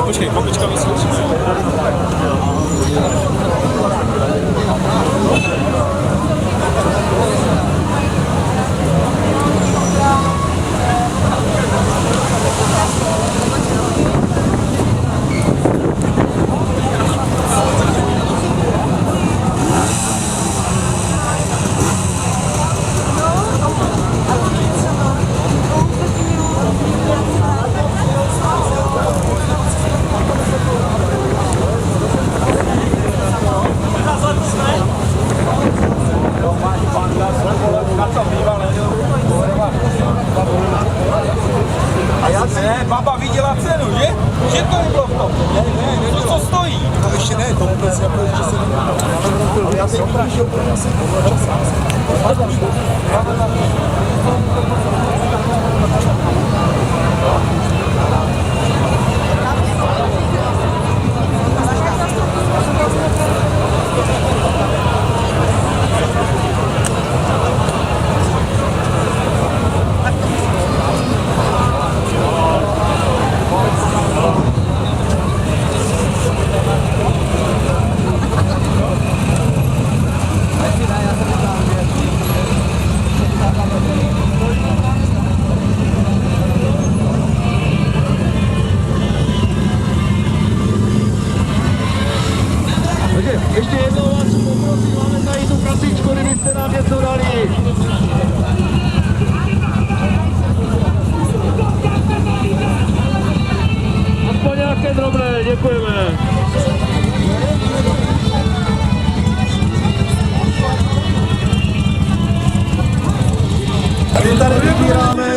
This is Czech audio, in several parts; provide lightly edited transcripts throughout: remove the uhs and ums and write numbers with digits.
Počkej, babička vyslyší. A já ne, baba viděla cenu, že? Že to bylo v tom? Ne, co stojí? To ještě ne, to vůbec jako ještě se nevím. Já si oprašil, protože jsem ještě jednou vás poprosím, máme tady tu kasičku, kdybyste nám něco dali. Aspoň nějaké drobné, děkujeme. My tady vybíráme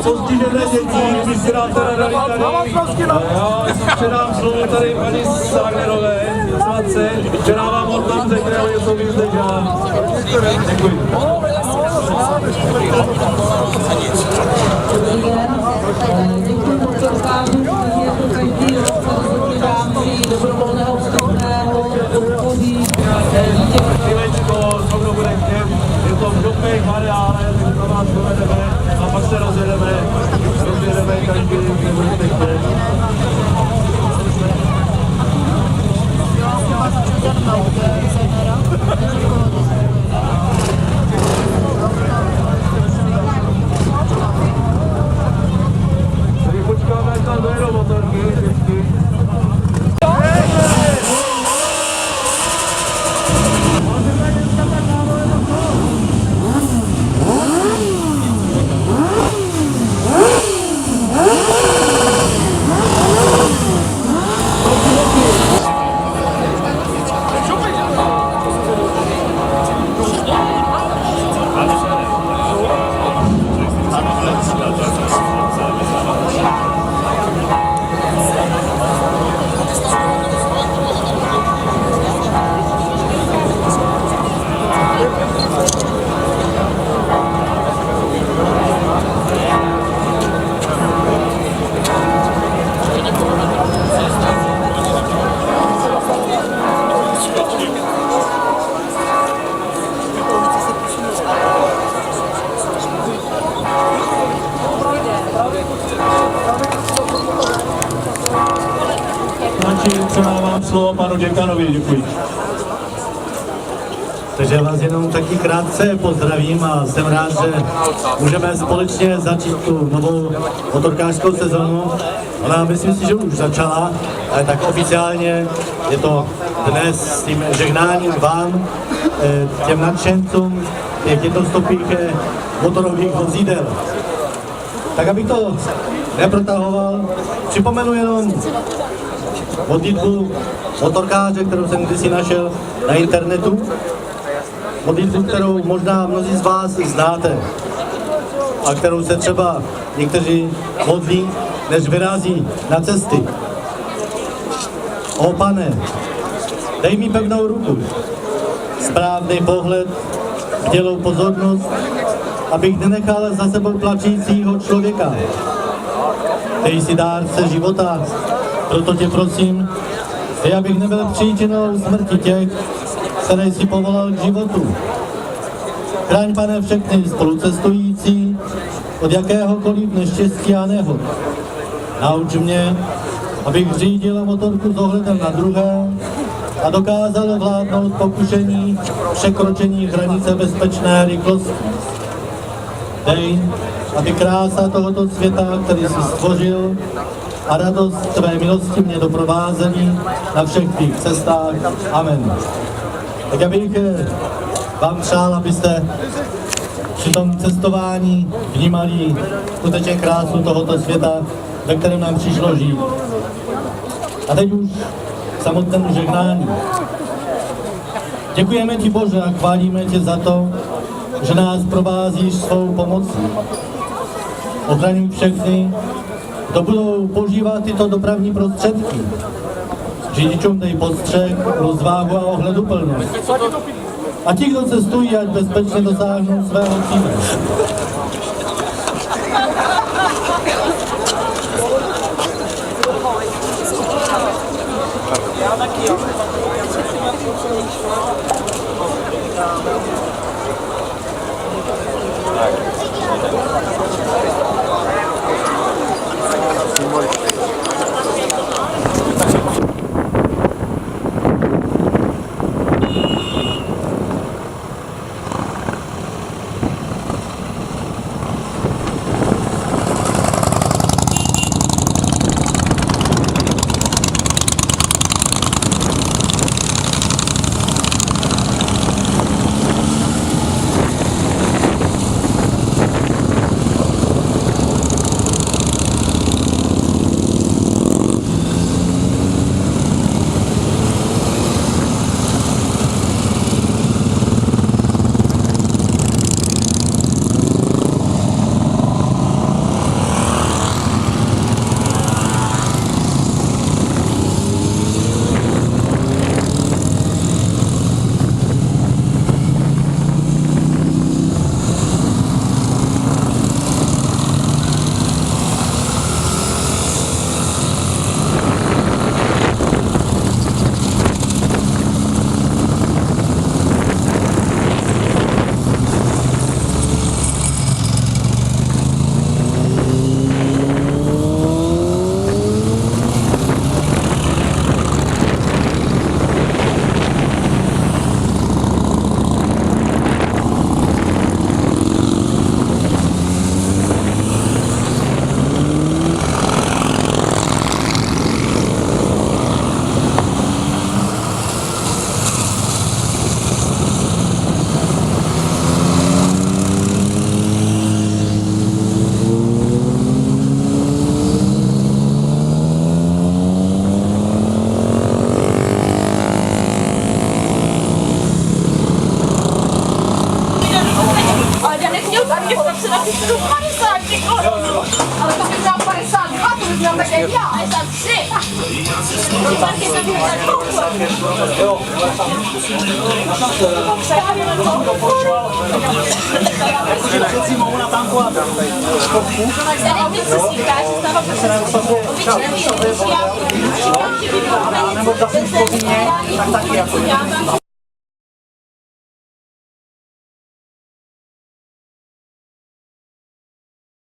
postižené děti, kdybyste nám teda dali tady. Já předám slovo tady paní Sagnerové. Předávám od tam, kterého něco vyzdržá. Děkuji. Děkuji motorkářům, kteří jako každý rok se rozhodli v rámci dobrovolného vstupného podpoří. Chvílečko, co kdo bude chtět, je to v dopech areále, takže to vás dovedeme a pak se rozjedeme každý, kde budete chtět. Takže počkáme, až tam dojedou motorky vždycky. Předávám slovo panu děkanovi, děkuji. Takže vás jenom taky krátce pozdravím a jsem rád, že můžeme společně začít tu novou motorkářskou sezonu. Ona myslím si, že už začala, ale tak oficiálně je to dnes s tím žehnáním vám, těm nadšencům, těch jednostopých motorových vozidel. Tak abych to neprotahoval, připomenu jenom modlitbu motorkáře, kterou jsem kdysi našel na internetu. Modlitbu, kterou možná mnozí z vás znáte a kterou se třeba někteří modlí, než vyrazí na cesty. O Pane, dej mi pevnou ruku, správný pohled, bdělou pozornost, abych nenechal za sebou plačícího člověka. Dej si dárce života, proto tě prosím, dej, abych nebyl příčinou smrti těch, které si povolal k životu. Chraň, Pane, všechny spolucestující od jakéhokoliv neštěstí a nehod. Nauč mě, abych řídil motorku s ohledem na druhé a dokázal vládnout pokušení překročení hranice bezpečné rychlosti. Dej, aby krása tohoto světa, který jsi stvořil, a radost tvé milosti mě doprovázely na všech tvých cestách. Amen. Tak abych vám přál, abyste při tom cestování vnímali skutečně krásu tohoto světa, ve kterém nám přišlo žít. A teď už k samotnému žehnání. Děkujeme ti, Bože, a chválíme tě za to, že nás provázíš svou pomocí. Ochraňuj všechny, kdo budou používat tyto dopravní prostředky. Řidičům dej postřeh, rozváhu a ohleduplnost. A ti, kdo cestují, ať bezpečně dosáhnou svého cíle. Ale to bych měl 52, to bych měl také já, ale jsem 3. Taky to bych měl koupil. Přeci mohu natankovat. Tady ty si říkáš, že tam obyčejný, nebo zase v Povíně, tak taky jako.